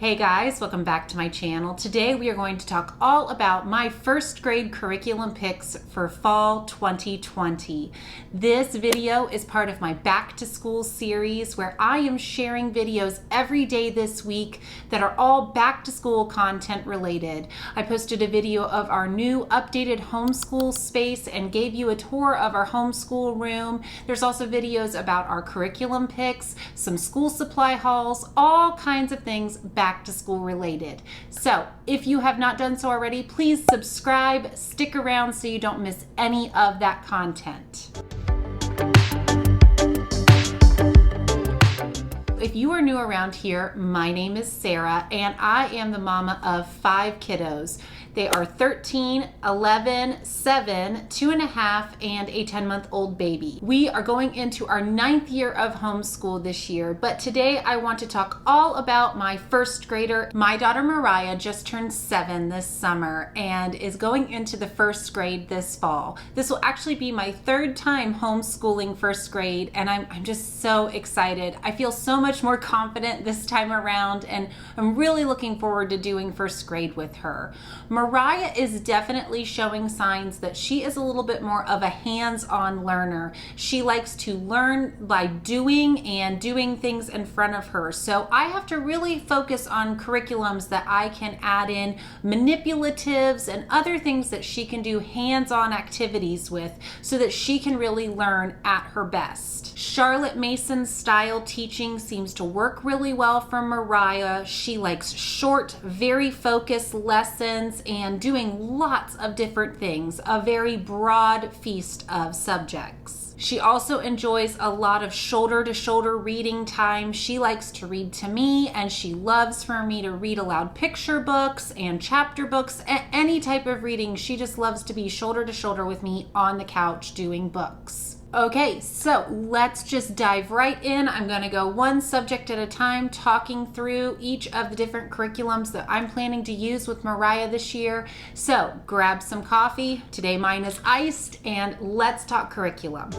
Hey guys, welcome back to my channel. Today we are going to talk all about my first grade curriculum picks for fall 2020. This video is part of my back to school series where I am sharing videos every day this week that are all back to school content related. I posted a video of our new updated homeschool space and gave you a tour of our homeschool room. There's also videos about our curriculum picks, some school supply hauls, all kinds of things back to school related. So if you have not done so already, please subscribe, stick around so you don't miss any of that content. If you are new around here, my name is Sarah and I am the mama of 5 kiddos. They are 13, 11, 7, 2.5, and a 10-month-old baby. We are going into our 9th year of homeschool this year, but today I want to talk all about my first grader. My daughter Mariah just turned 7 this summer and is going into the first grade this fall. This will actually be my 3rd time homeschooling first grade, and I'm just so excited. I feel so much more confident this time around, and I'm really looking forward to doing first grade with her. Mariah is definitely showing signs that she is a little bit more of a hands-on learner. She likes to learn by doing and doing things in front of her. So I have to really focus on curriculums that I can add in manipulatives and other things that she can do hands-on activities with so that she can really learn at her best. Charlotte Mason's style teaching seems to work really well for Mariah. She likes short, very focused lessons and doing lots of different things, a very broad feast of subjects. She also enjoys a lot of shoulder-to-shoulder reading time. She likes to read to me, and she loves for me to read aloud picture books and chapter books, any type of reading. She just loves to be shoulder-to-shoulder with me on the couch doing books. Okay, so let's just dive right in. I'm going to go one subject at a time, talking through each of the different curriculums that I'm planning to use with Mariah this year. So grab some coffee. Today mine is iced, and let's talk curriculum.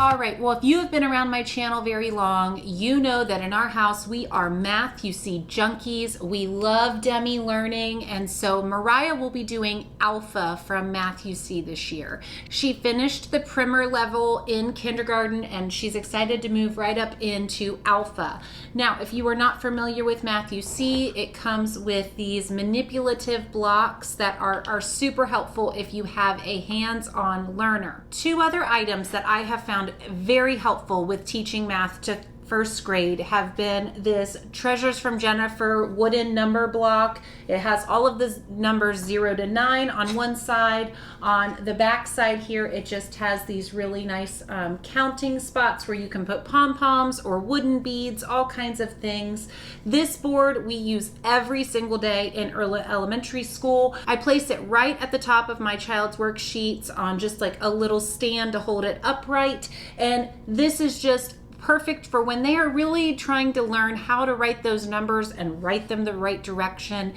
All right, well, if you have been around my channel very long, you know that in our house, we are math junkies. We love Demi learning, and so Mariah will be doing Alpha from Math this year. She finished the primer level in kindergarten, and she's excited to move right up into Alpha. Now, if you are not familiar with Math it comes with these manipulative blocks that are super helpful if you have a hands-on learner. 2 other items that I have found very helpful with teaching math to first grade have been this Treasures from Jennifer wooden number block. It has all of the numbers 0 to 9 on one side. On the back side here, it just has these really nice counting spots where you can put pom-poms or wooden beads, all kinds of things. This board we use every single day in early elementary school. I place it right at the top of my child's worksheets on just like a little stand to hold it upright. And this is just perfect for when they are really trying to learn how to write those numbers and write them the right direction.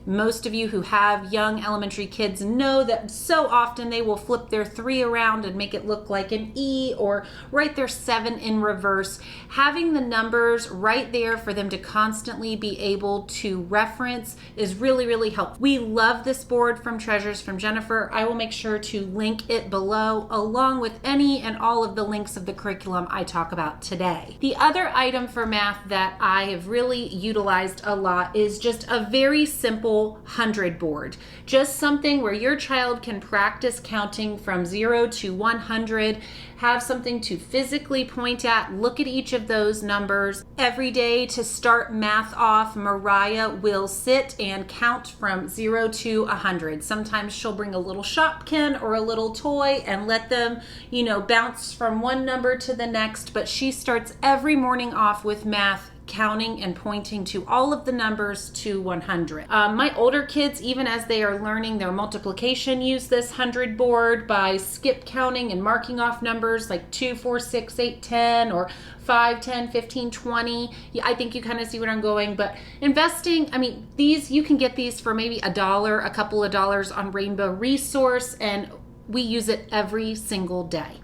Most of you who have young elementary kids know that so often they will flip their 3 around and make it look like an E or write their 7 in reverse. Having the numbers right there for them to constantly be able to reference is really, really helpful. We love this board from Treasures from Jennifer. I will make sure to link it below along with any and all of the links of the curriculum I talk about today. The other item for math that I have really utilized a lot is just a very simple 100 board. Just something where your child can practice counting from 0 to 100, have something to physically point at, look at each of those numbers. Every day to start math off, Mariah will sit and count from 0 to 100. Sometimes she'll bring a little Shopkin or a little toy and let them, bounce from one number to the next, but she starts every morning off with math counting and pointing to all of the numbers to 100. My older kids, even as they are learning their multiplication, use this 100 board by skip counting and marking off numbers like 2, 4, 6, 8, 10, or 5, 10, 15, 20. Yeah, I think you kind of see what I'm going, but investing, these, you can get these for maybe $1, a couple of dollars on Rainbow Resource, and we use it every single day.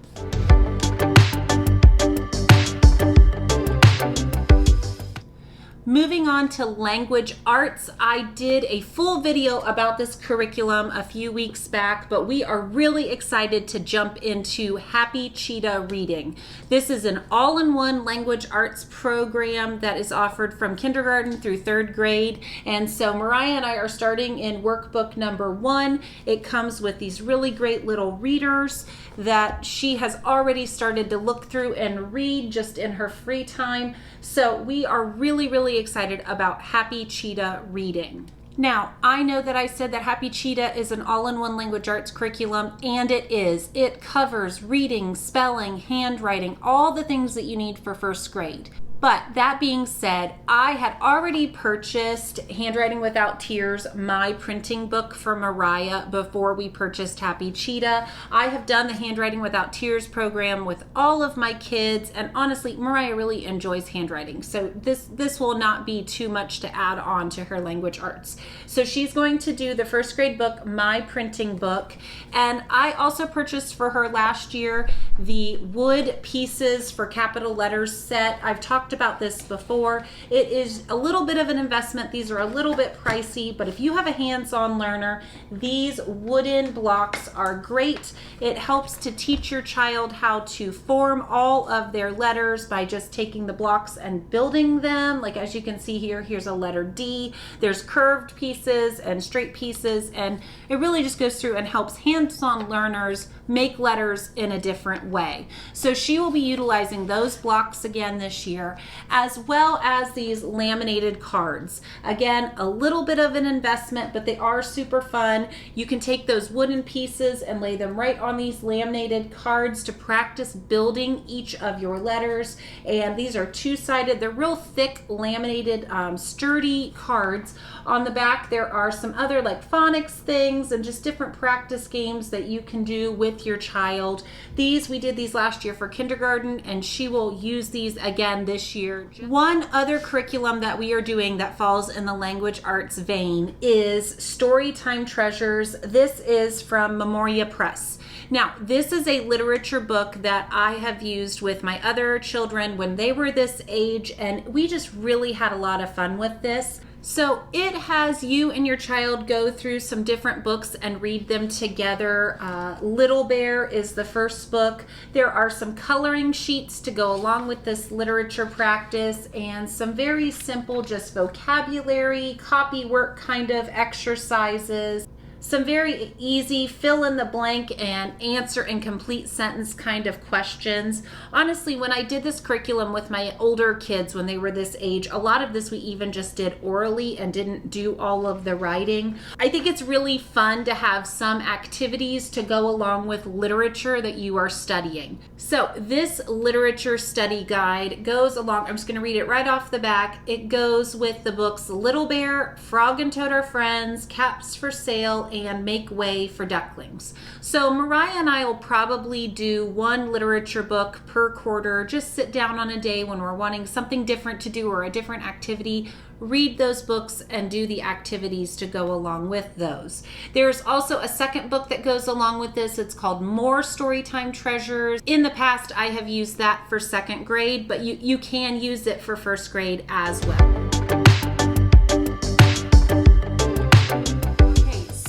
Moving on to language arts, I did a full video about this curriculum a few weeks back, but we are really excited to jump into Happy Cheetah Reading. This is an all-in-one language arts program that is offered from kindergarten through third grade. And so Mariah and I are starting in workbook number 1. It comes with these really great little readers that she has already started to look through and read just in her free time. So we are really excited about Happy Cheetah Reading. Now, I know that I said that Happy Cheetah is an all-in-one language arts curriculum, and it is. It covers reading, spelling, handwriting, all the things that you need for first grade. But that being said, I had already purchased Handwriting Without Tears, my printing book for Mariah, before we purchased Happy Cheetah. I have done the Handwriting Without Tears program with all of my kids, and honestly, Mariah really enjoys handwriting. So this will not be too much to add on to her language arts. So she's going to do the first grade book, my printing book, and I also purchased for her last year the wood pieces for capital letters set. I've talked about this before. It is a little bit of an investment. These are a little bit pricey, but if you have a hands-on learner, these wooden blocks are great. It helps to teach your child how to form all of their letters by just taking the blocks and building them. Like as you can see here, here's a letter D. There's curved pieces and straight pieces, and it really just goes through and helps hands-on learners make letters in a different way. So she will be utilizing those blocks again this year, as well as these laminated cards. Again, a little bit of an investment, but they are super fun. You can take those wooden pieces and lay them right on these laminated cards to practice building each of your letters. And these are two-sided. They're real thick, laminated, sturdy cards. On the back, there are some other like phonics things and just different practice games that you can do with your child. We did these last year for kindergarten, and she will use these again this year. One other curriculum that we are doing that falls in the language arts vein is Storytime Treasures. This is from Memoria Press. Now, this is a literature book that I have used with my other children when they were this age, and we just really had a lot of fun with this. So it has you and your child go through some different books and read them together. Little Bear is the first book. There are some coloring sheets to go along with this literature practice, and some very simple just vocabulary, copy work kind of exercises. Some very easy fill in the blank and answer in complete sentence kind of questions. Honestly, when I did this curriculum with my older kids when they were this age, a lot of this we even just did orally and didn't do all of the writing. I think it's really fun to have some activities to go along with literature that you are studying. So this literature study guide goes along, I'm just going to read it right off the back. It goes with the books Little Bear, Frog and Toad Are Friends, Caps for Sale, and Make Way for Ducklings. So Mariah and I will probably do one literature book per quarter. Just sit down on a day when we're wanting something different to do or a different activity, read those books and do the activities to go along with those. There's also a second book that goes along with this. It's called More Storytime Treasures. In the past, I have used that for second grade, but you can use it for first grade as well.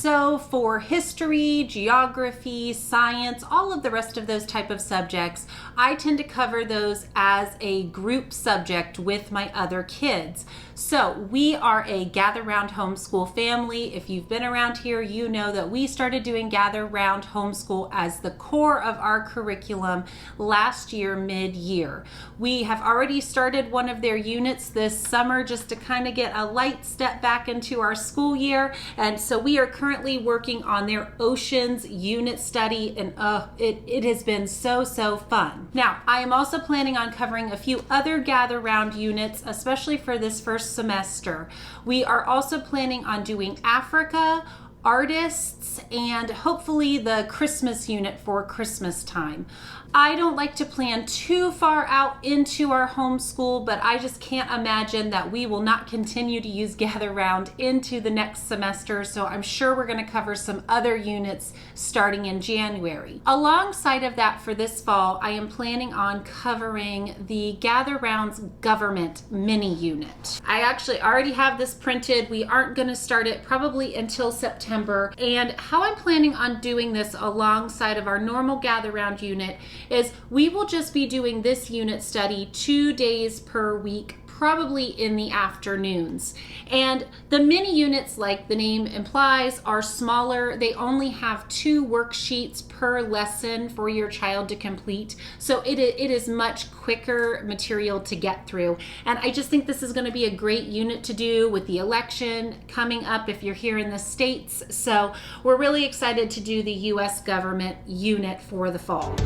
So for history, geography, science, all of the rest of those type of subjects, I tend to cover those as a group subject with my other kids. So we are a Gather Round Homeschool family. If you've been around here, you know that we started doing Gather Round Homeschool as the core of our curriculum last year, mid-year. We have already started one of their units this summer just to kind of get a light step back into our school year. And so we are currently working on their Oceans unit study, and it has been so fun. Now, I am also planning on covering a few other Gather Round units, especially for this first semester. We are also planning on doing Africa, artists, and hopefully the Christmas unit for Christmas time. I don't like to plan too far out into our homeschool, but I just can't imagine that we will not continue to use Gather Round into the next semester. So I'm sure we're going to cover some other units starting in January. Alongside of that, for this fall, I am planning on covering the Gather Round's government mini unit. I actually already have this printed. We aren't going to start it probably until September. And how I'm planning on doing this alongside of our normal Gather Round unit is we will just be doing this unit study 2 days per week, probably in the afternoons. And the mini units, like the name implies, are smaller. They only have 2 worksheets per lesson for your child to complete. So it is much quicker material to get through. And I just think this is going to be a great unit to do with the election coming up if you're here in the States. So we're really excited to do the U.S. government unit for the fall.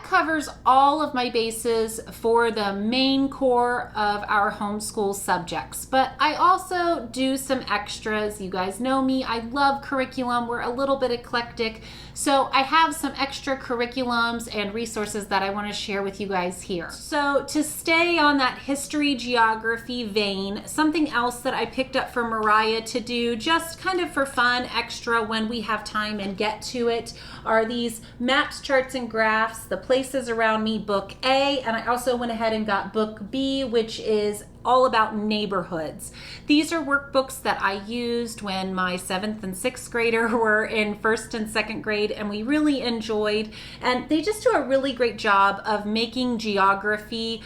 Covers all of my bases for the main core of our homeschool subjects, but I also do some extras. You guys know me, I love curriculum. We're a little bit eclectic, so I have some extra curriculums and resources that I want to share with you guys here. So to stay on that history geography vein, something else that I picked up from Mariah to do just kind of for fun, extra when we have time and get to it, are these maps, charts, and graphs, the places around me, book A, and I also went ahead and got book B, which is all about neighborhoods. These are workbooks that I used when my 7th and 6th grader were in 1st and 2nd grade, and we really enjoyed, and they just do a really great job of making geography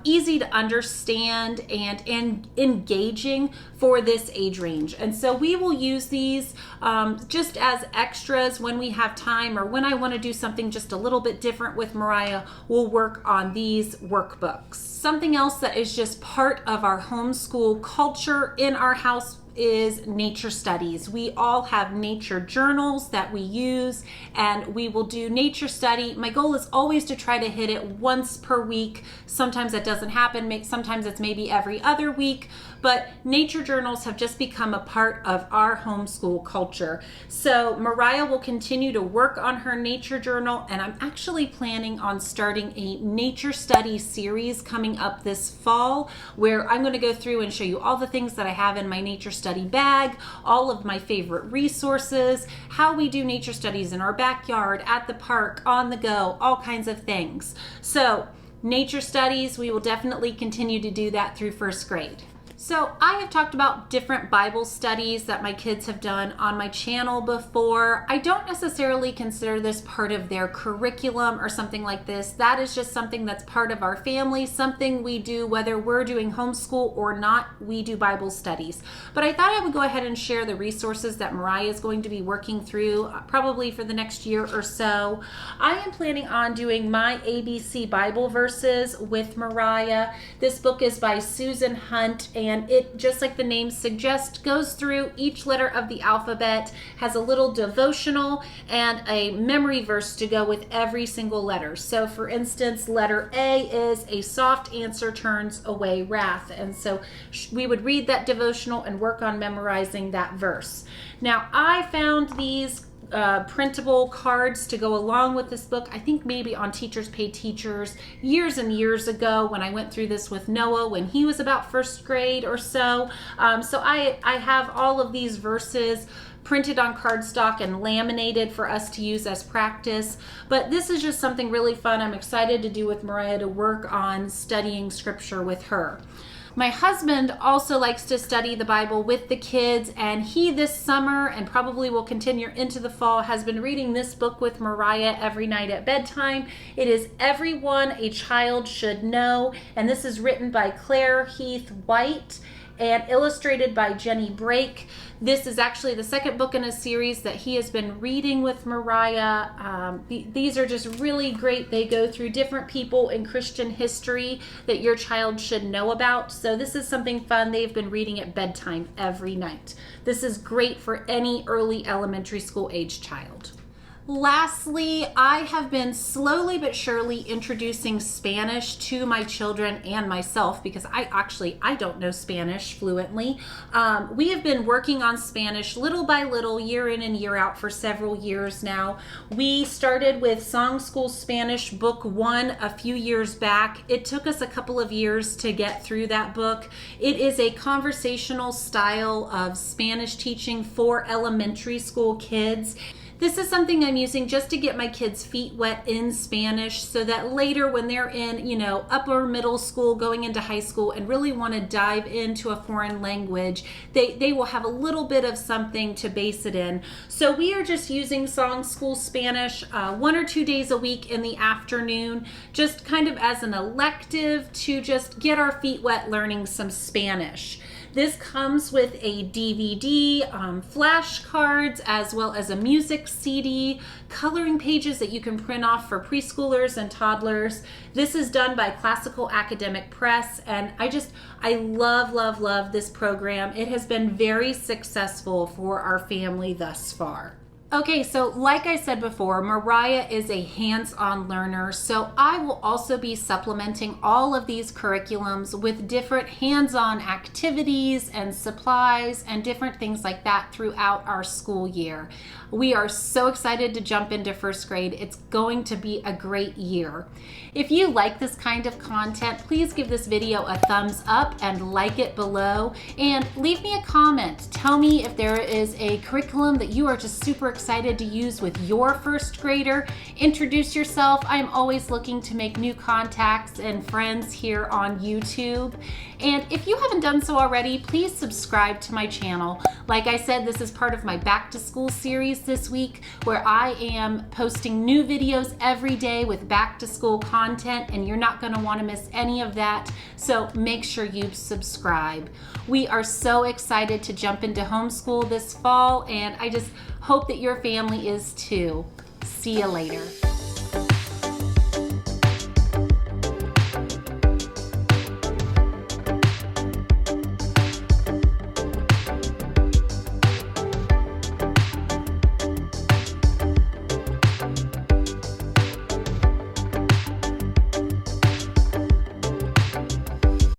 easy to understand and engaging for this age range. And so we will use these just as extras when we have time, or when I want to do something just a little bit different with Mariah, we'll work on these workbooks. Something else that is just part of our homeschool culture in our house is nature studies. We all have nature journals that we use, and we will do nature study. My goal is always to try to hit it once per week. Sometimes that doesn't happen. Sometimes it's maybe every other week, but nature journals have just become a part of our homeschool culture. So Mariah will continue to work on her nature journal, and I'm actually planning on starting a nature study series coming up this fall, where I'm going to go through and show you all the things that I have in my nature study bag, all of my favorite resources, how we do nature studies in our backyard, at the park, on the go, all kinds of things. So nature studies, we will definitely continue to do that through 1st grade. So I have talked about different Bible studies that my kids have done on my channel before. I don't necessarily consider this part of their curriculum or something like this. That is just something that's part of our family, something we do whether we're doing homeschool or not, we do Bible studies. But I thought I would go ahead and share the resources that Mariah is going to be working through probably for the next year or so. I am planning on doing my ABC Bible verses with Mariah. This book is by Susan Hunt, and it, just like the name suggests, goes through each letter of the alphabet, has a little devotional and a memory verse to go with every single letter. So for instance, letter A is "a soft answer turns away wrath." And so we would read that devotional and work on memorizing that verse. Now, I found these printable cards to go along with this book, I think maybe on Teachers Pay Teachers years and years ago when I went through this with Noah when he was about 1st grade or so. So I have all of these verses printed on cardstock and laminated for us to use as practice. But this is just something really fun I'm excited to do with Mariah, to work on studying scripture with her. My husband also likes to study the Bible with the kids, and he this summer, and probably will continue into the fall, has been reading this book with Mariah every night at bedtime. It is Everyone a Child Should Know, and this is written by Claire Heath White and illustrated by Jenny Brake. This is actually the 2nd book in a series that he has been reading with Mariah. These are just really great. They go through different people in Christian history that your child should know about. So this is something fun they've been reading at bedtime every night. This is great for any early elementary school age child. Lastly, I have been slowly but surely introducing Spanish to my children and myself because I don't know Spanish fluently. We have been working on Spanish little by little, year in and year out for several years now. We started with Song School Spanish Book 1 a few years back. It took us a couple of years to get through that book. It is a conversational style of Spanish teaching for elementary school kids. This is something I'm using just to get my kids' feet wet in Spanish so that later when they're in, upper middle school, going into high school and really want to dive into a foreign language, they will have a little bit of something to base it in. So we are just using Song School Spanish 1 or 2 days a week in the afternoon, just kind of as an elective to just get our feet wet learning some Spanish. This comes with a DVD, flashcards, as well as a music CD, coloring pages that you can print off for preschoolers and toddlers. This is done by Classical Academic Press, and I love this program. It has been very successful for our family thus far. Okay, so like I said before, Mariah is a hands-on learner, so I will also be supplementing all of these curriculums with different hands-on activities and supplies and different things like that throughout our school year. We are so excited to jump into first grade. It's going to be a great year. If you like this kind of content, please give this video a thumbs up and like it below, and leave me a comment. Tell me if there is a curriculum that you are just super excited to use with your first grader. Introduce yourself. I'm always looking to make new contacts and friends here on YouTube. And if you haven't done so already, please subscribe to my channel. Like I said, this is part of my back to school series this week, where I am posting new videos every day with back to school content, and you're not going to want to miss any of that. So make sure you subscribe. We are so excited to jump into homeschool this fall, and I just hope that your family is too. See you later.